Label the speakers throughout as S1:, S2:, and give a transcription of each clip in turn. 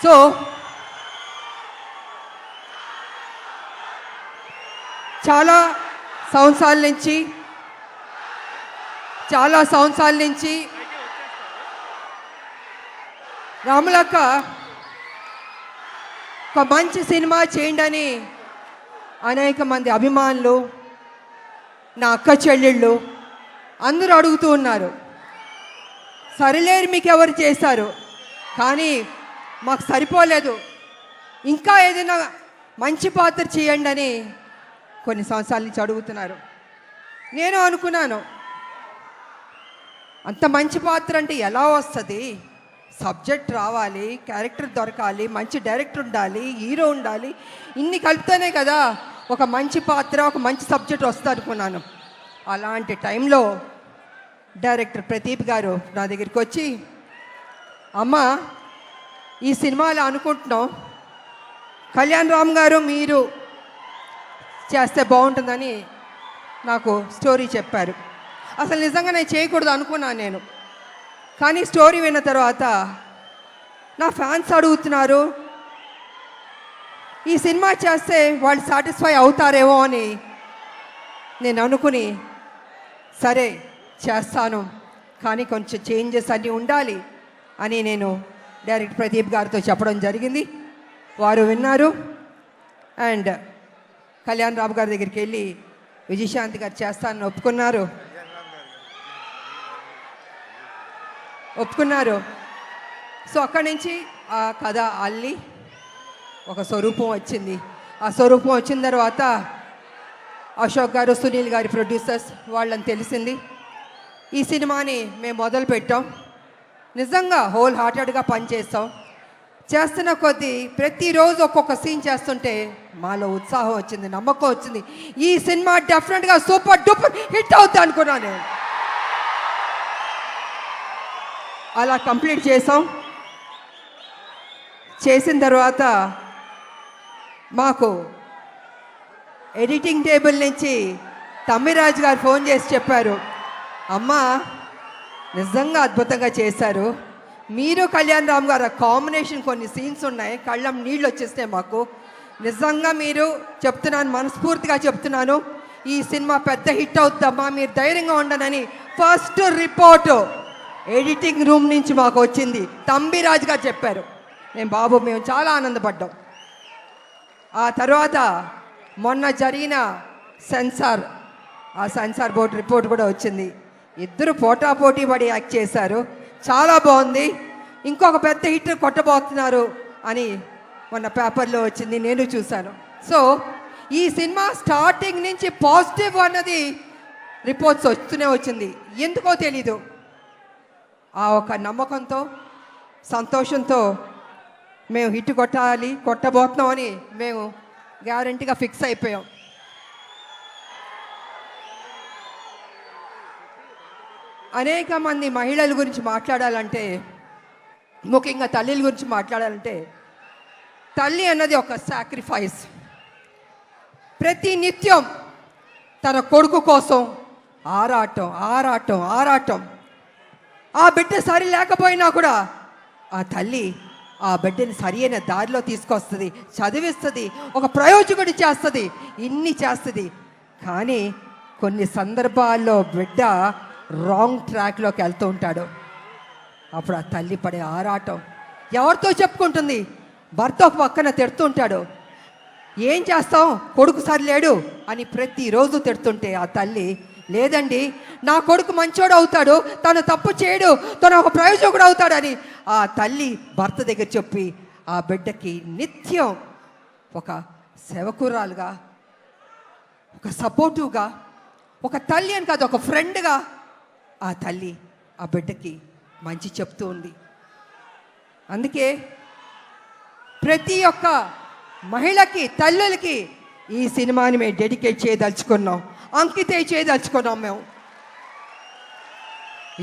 S1: So చాలా సంవత్సరాల నుంచి రాములక్క ఒక మంచి సినిమా చేయండి అని అనేక మంది అభిమానులు, నా అక్క చెల్లెళ్ళు అందరూ అడుగుతూ ఉన్నారు. సరిలేరు మీకు ఎవరు చేశారు, కానీ మాకు సరిపోలేదు, ఇంకా ఏదైనా మంచి పాత్ర చేయండి అని కొన్ని సంవత్సరాల నుంచి అడుగుతున్నారు. నేను అనుకున్నాను, అంత మంచి పాత్ర అంటే ఎలా వస్తుంది? సబ్జెక్ట్ రావాలి, క్యారెక్టర్ దొరకాలి, మంచి డైరెక్టర్ ఉండాలి, హీరో ఉండాలి, ఇన్ని కలిపితేనే కదా ఒక మంచి పాత్ర, ఒక మంచి సబ్జెక్ట్ వస్తుంది అనుకున్నాను. అలాంటి టైంలో డైరెక్టర్ ప్రదీప్ గారు నా దగ్గరికి వచ్చి, అమ్మ ఈ సినిమాలో అనుకుంటున్నాం, కళ్యాణ్ రామ్ గారు మీరు చేస్తే బాగుంటుందని నాకు స్టోరీ చెప్పారు. అసలు నిజంగా నేను చేయకూడదు అనుకున్నాను నేను, కానీ స్టోరీ విన్న తర్వాత నా ఫ్యాన్స్ అడుగుతున్నారు, ఈ సినిమా చేస్తే వాళ్ళు సాటిస్ఫై అవుతారేమో అని నేను అనుకుని, సరే చేస్తాను, కానీ కొంచెం చేంజెస్ అన్నీ ఉండాలి అని నేను డైరెక్టర్ ప్రదీప్ గారితో చెప్పడం జరిగింది. వారు విన్నారు. అండ్ కళ్యాణ్ రామ్ గారి దగ్గరికి వెళ్ళి విజయశాంతి గారు చేస్తానని ఒప్పుకున్నారు. సో అక్కడి నుంచి ఆ కథ అల్లి ఒక స్వరూపం వచ్చింది. ఆ స్వరూపం వచ్చిన తర్వాత అశోక్ గారు, సునీల్ గారి ప్రొడ్యూసర్స్ వాళ్ళని తెలిసింది. ఈ సినిమాని మేము మొదలు పెట్టాం. నిజంగా హోల్ హార్టెడ్గా పనిచేస్తాం. చేస్తున్న కొద్దీ ప్రతిరోజు ఒక్కొక్క సీన్ చేస్తుంటే మాలో ఉత్సాహం వచ్చింది, నమ్మకం వచ్చింది. ఈ సినిమా డెఫినెట్గా సూపర్ డూపర్ హిట్ అవుతుంది అనుకున్నాను నేను. అలా కంప్లీట్ చేసాం. చేసిన తర్వాత మాకు ఎడిటింగ్ టేబుల్ నుంచి తమ్మిరాజు గారు ఫోన్ చేసి చెప్పారు, అమ్మ నిజంగా అద్భుతంగా చేశారు, మీరు కళ్యాణ్ రామ్ గారు కాంబినేషన్ కొన్ని సీన్స్ ఉన్నాయి, కళ్ళం నీళ్ళు వచ్చేస్తాయి మాకు, నిజంగా మీరు చెప్తున్నాను, మనస్ఫూర్తిగా చెప్తున్నాను, ఈ సినిమా పెద్ద హిట్ అవుతుందమ్మా, మీరు ధైర్యంగా ఉండనని ఫస్ట్ రిపోర్టు ఎడిటింగ్ రూమ్ నుంచి మాకు వచ్చింది. తంబిరాజు గారు చెప్పారు. మేము చాలా ఆనందపడ్డాం. ఆ తర్వాత మొన్న జరిగిన సెన్సార్ బోర్డు రిపోర్ట్ కూడా వచ్చింది. ఇద్దరు పోటాపోటీ పడి యాక్ట్ చేశారు, చాలా బాగుంది, ఇంకొక పెద్ద హిట్ కొట్టబోతున్నారు అని మొన్న పేపర్లో వచ్చింది, నేను చూశాను. సో ఈ సినిమా స్టార్టింగ్ నుంచి పాజిటివ్ అన్నది రిపోర్ట్స్ వస్తూనే వచ్చింది. ఎందుకో తెలీదు, ఆ ఒక నమ్మకంతో, సంతోషంతో మేము హిట్ కొట్టబోతున్నామని మేము గ్యారంటీగా ఫిక్స్ అయిపోయాం. అనేక మంది మహిళల గురించి మాట్లాడాలంటే, ముఖ్యంగా తల్లిల గురించి మాట్లాడాలంటే, తల్లి అన్నది ఒక సాక్రిఫైస్. ప్రతి నిత్యం తన కొడుకు కోసం ఆరాటం. ఆ బిడ్డ సరి లేకపోయినా కూడా ఆ తల్లి ఆ బిడ్డని సరి అయిన దారిలో తీసుకొస్తుంది, చదివిస్తుంది, ఒక ప్రయోజకుడి చేస్తుంది, ఇన్ని చేస్తుంది. కానీ కొన్ని సందర్భాల్లో బిడ్డ రాంగ్ ట్రాక్లోకి వెళ్తూ ఉంటాడు. అప్పుడు ఆ తల్లి పడే ఆరాటం ఎవరితో చెప్పుకుంటుంది? భర్త ఒక పక్కన తిడుతుంటాడు, ఏం చేస్తాం కొడుకు సరిలేడు అని ప్రతిరోజు తిడుతుంటే ఆ తల్లి, లేదండి నా కొడుకు మంచోడు అవుతాడు, తను తప్పు చేయడు, తను ఒక ప్రయోజకుడు అవుతాడని ఆ తల్లి భర్త దగ్గర చెప్పి ఆ బిడ్డకి నిత్యం ఒక సేవకురాలుగా, ఒక సపోర్టివ్గా, ఒక తల్లి అని కాదు ఒక ఫ్రెండ్గా ఆ తల్లి ఆ బిడ్డకి మంచి చెప్తూ ఉంది. అందుకే ప్రతి ఒక్క మహిళకి, తల్లులకి ఈ సినిమాని మేము డెడికేట్ చేయదలుచుకున్నాం, అంకితం చేయదలుచుకున్నాం మేము.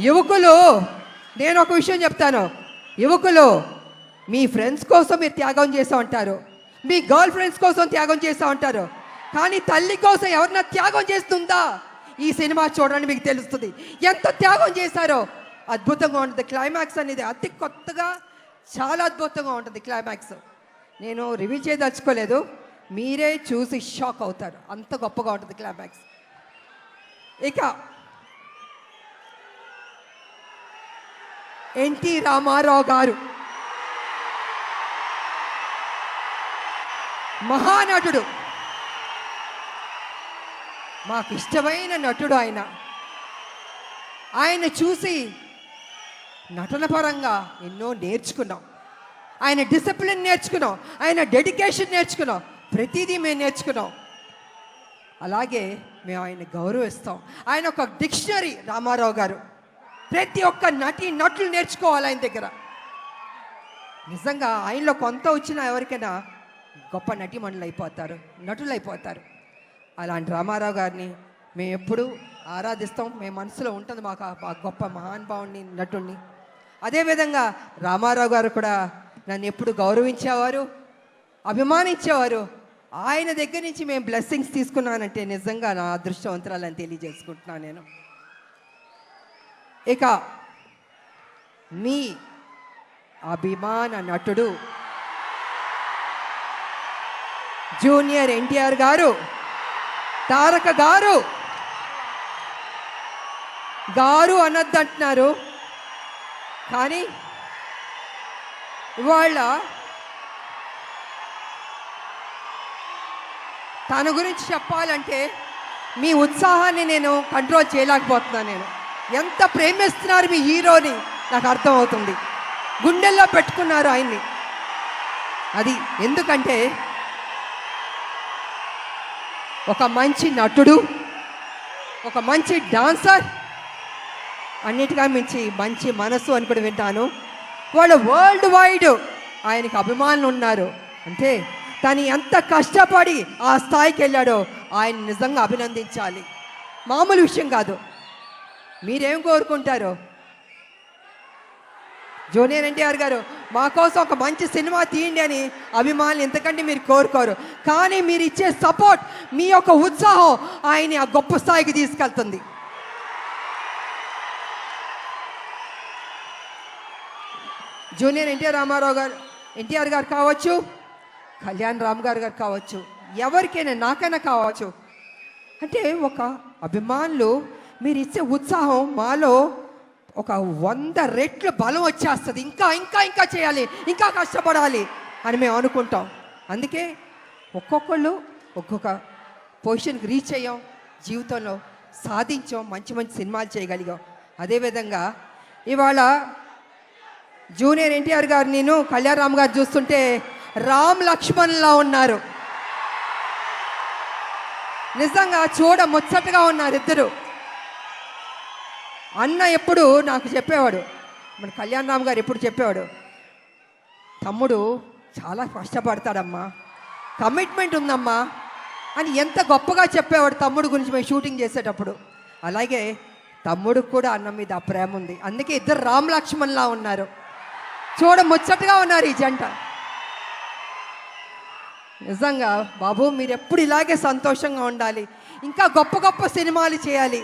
S1: యువకులు, నేను ఒక విషయం చెప్తాను, యువకులు మీ ఫ్రెండ్స్ కోసం మీరు త్యాగం చేస్తూ ఉంటారు, మీ గర్ల్ ఫ్రెండ్స్ కోసం త్యాగం చేస్తూ ఉంటారు, కానీ తల్లి కోసం ఎవరన్నా త్యాగం చేస్తుందా? ఈ సినిమా చూడండి, మీకు తెలుస్తుంది ఎంత త్యాగం చేశారో. అద్భుతంగా ఉంటుంది. క్లైమాక్స్ అనేది అతి కొత్తగా చాలా అద్భుతంగా ఉంటుంది క్లైమాక్స్. నేను రివీల్ చేయదలుచుకోలేదు, మీరే చూసి షాక్ అవుతారు, అంత గొప్పగా ఉంటుంది క్లైమాక్స్. ఇక ఎన్టీ రామారావు గారు మహానటుడు, మాకు ఇష్టమైన నటుడు ఆయన. ఆయన చూసి నటన పరంగా ఎన్నో నేర్చుకున్నాం. ఆయన డిసిప్లిన్ నేర్చుకున్నాం, ఆయన డెడికేషన్ నేర్చుకున్నాం, ప్రతిదీ మేము నేర్చుకున్నాం. అలాగే మేము ఆయన గౌరవిస్తాం. ఆయన ఒక డిక్షనరీ రామారావు గారు. ప్రతి ఒక్క నటులు నేర్చుకోవాలి ఆయన దగ్గర. నిజంగా ఆయనలో కొంత వచ్చినా ఎవరికైనా గొప్ప నటీమణులు అయిపోతారు, నటులు అయిపోతారు. అలాంటి రామారావు గారిని మేము ఎప్పుడూ ఆరాధిస్తాం. మేము మనసులో ఉంటుంది మాకు ఆ గొప్ప మహానుభావుని, నటుడిని. అదేవిధంగా రామారావు గారు కూడా నన్ను ఎప్పుడు గౌరవించేవారు, అభిమానించేవారు. ఆయన దగ్గర నుంచి మేము బ్లెస్సింగ్స్ తీసుకున్నానంటే నిజంగా నా అదృష్టవంతురాలని తెలియజేసుకుంటున్నాను నేను. ఇక మీ అభిమాన నటుడు జూనియర్ ఎన్టీఆర్ గారు, తారక గారు. గారు అనొద్దు అంటున్నారు, కానీ ఇవాళ తన గురించి చెప్పాలంటే మీ ఉత్సాహాన్ని నేను కంట్రోల్ చేయలేకపోతున్నాను. నేను ఎంత ప్రేమిస్తున్నారు మీ హీరోని నాకు అర్థమవుతుంది. గుండెల్లో పెట్టుకున్నారు ఆయన్ని. అది ఎందుకంటే ఒక మంచి నటుడు, ఒక మంచి డాన్సర్, అన్నిటిగా మించి మంచి మనసు అని కూడా వింటాను. వాళ్ళు వరల్డ్ వైడ్ ఆయనకు అభిమానులు ఉన్నారు. అంటే తను ఎంత కష్టపడి ఆ స్థాయికి వెళ్ళాడో ఆయన నిజంగా అభినందించాలి. మామూలు విషయం కాదు. మీరేం కోరుకుంటారు? జూనియర్ ఎన్టీఆర్ గారు మా కోసం ఒక మంచి సినిమా తీయండి అని అభిమానులు ఎంతకంటే మీరు కోరుకోరు. కానీ మీరు ఇచ్చే సపోర్ట్, మీ యొక్క ఉత్సాహం ఆయన్ని ఆ గొప్ప స్థాయికి తీసుకెళ్తుంది. జూనియర్ ఎన్టీఆర్ గారు కావచ్చు, కళ్యాణ్ రామ్ గారు కావచ్చు, ఎవరికైనా, నాకైనా కావచ్చు. అంటే ఒక అభిమానులు మీరు ఇచ్చే ఉత్సాహం మాలో ఒక 100 రెట్లు బలం వచ్చేస్తుంది. ఇంకా ఇంకా ఇంకా చేయాలి, ఇంకా కష్టపడాలి అని మేము అనుకుంటాం. అందుకే ఒక్కొక్కళ్ళు ఒక్కొక్క పొజిషన్కి రీచ్ అయ్యాం, జీవితంలో సాధించాం, మంచి మంచి సినిమాలు చేయగలిగాం. అదేవిధంగా ఇవాళ జూనియర్ ఎన్టీఆర్ గారు, నేను కళ్యాణ్ రామ్ గారు చూస్తుంటే రామ్ లక్ష్మణ్లా ఉన్నారు. నిజంగా చూడ ముచ్చటగా ఉన్నారు ఇద్దరు. అన్న ఎప్పుడు నాకు చెప్పేవాడు, మన కళ్యాణ్ రామ్ గారు ఎప్పుడు చెప్పేవాడు, తమ్ముడు చాలా కష్టపడతాడమ్మా, కమిట్మెంట్ ఉందమ్మా అని ఎంత గొప్పగా చెప్పేవాడు తమ్ముడు గురించి మేము షూటింగ్ చేసేటప్పుడు. అలాగే తమ్ముడికి కూడా అన్న మీద ఆ ప్రేమ ఉంది. అందుకే ఇద్దరు రామ్ లక్ష్మణ్లా ఉన్నారు. చూడ ముచ్చటగా ఉన్నారు ఈ జంట. నిజంగా బాబు, మీరు ఎప్పుడు ఇలాగే సంతోషంగా ఉండాలి, ఇంకా గొప్ప గొప్ప సినిమాలు చేయాలి.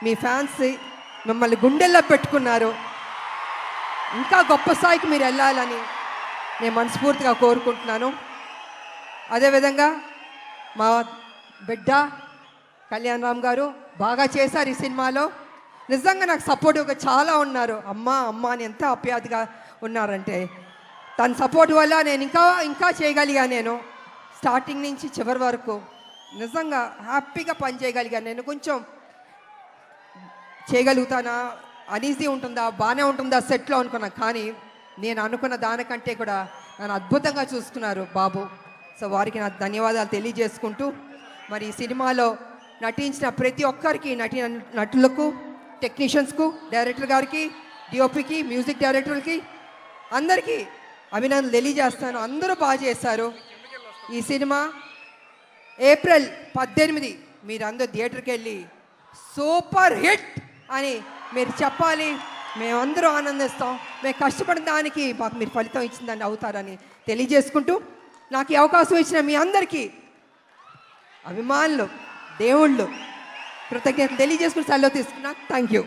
S1: మీ ఫ్యాన్స్ మిమ్మల్ని గుండెల్లో పెట్టుకున్నారు. ఇంకా గొప్ప స్థాయికి మీరు వెళ్ళాలని నేను మనస్ఫూర్తిగా కోరుకుంటున్నాను. అదేవిధంగా మా బిడ్డ కళ్యాణ్ రామ్ గారు బాగా చేశారు ఈ సినిమాలో. నిజంగా నాకు సపోర్టివ్గా చాలా ఉన్నారు. అమ్మ అమ్మ అని ఎంత ఆప్యాయతగా ఉన్నారంటే, తన సపోర్ట్ వల్ల నేను ఇంకా ఇంకా చేయగలిగా. నేను స్టార్టింగ్ నుంచి చివరి వరకు నిజంగా హ్యాపీగా పనిచేయగలిగాను. నేను కొంచెం చేయగలుగుతానా, అనీజీ ఉంటుందా, బాగానే ఉంటుందా సెట్లో అనుకున్నా. కానీ నేను అనుకున్న దానికంటే కూడా నన్ను అద్భుతంగా చూసుకున్నారు బాబు. సో వారికి నా ధన్యవాదాలు తెలియజేసుకుంటూ, మరి ఈ సినిమాలో నటించిన ప్రతి ఒక్కరికి, నటులకు, టెక్నీషియన్స్కు, డైరెక్టర్ గారికి, డిఓపికి, మ్యూజిక్ డైరెక్టర్కి అందరికీ అభినందనలు తెలియజేస్తాను. అందరూ బాగా చేశారు. ఈ సినిమా ఏప్రిల్ 18 మీరందరూ థియేటర్కి వెళ్ళి సూపర్ హిట్ అని మీరు చెప్పాలి. మేమందరూ ఆనందిస్తాం. మేము కష్టపడిన దానికి మాకు మీరు ఫలితం ఇచ్చిందని అవుతారని తెలియజేసుకుంటూ, నాకు ఈ అవకాశం ఇచ్చిన మీ అందరికీ అభిమానులు, దేవుళ్ళు కృతజ్ఞతలు తెలియజేసుకుని సెలవు తీసుకున్నా. Thank you.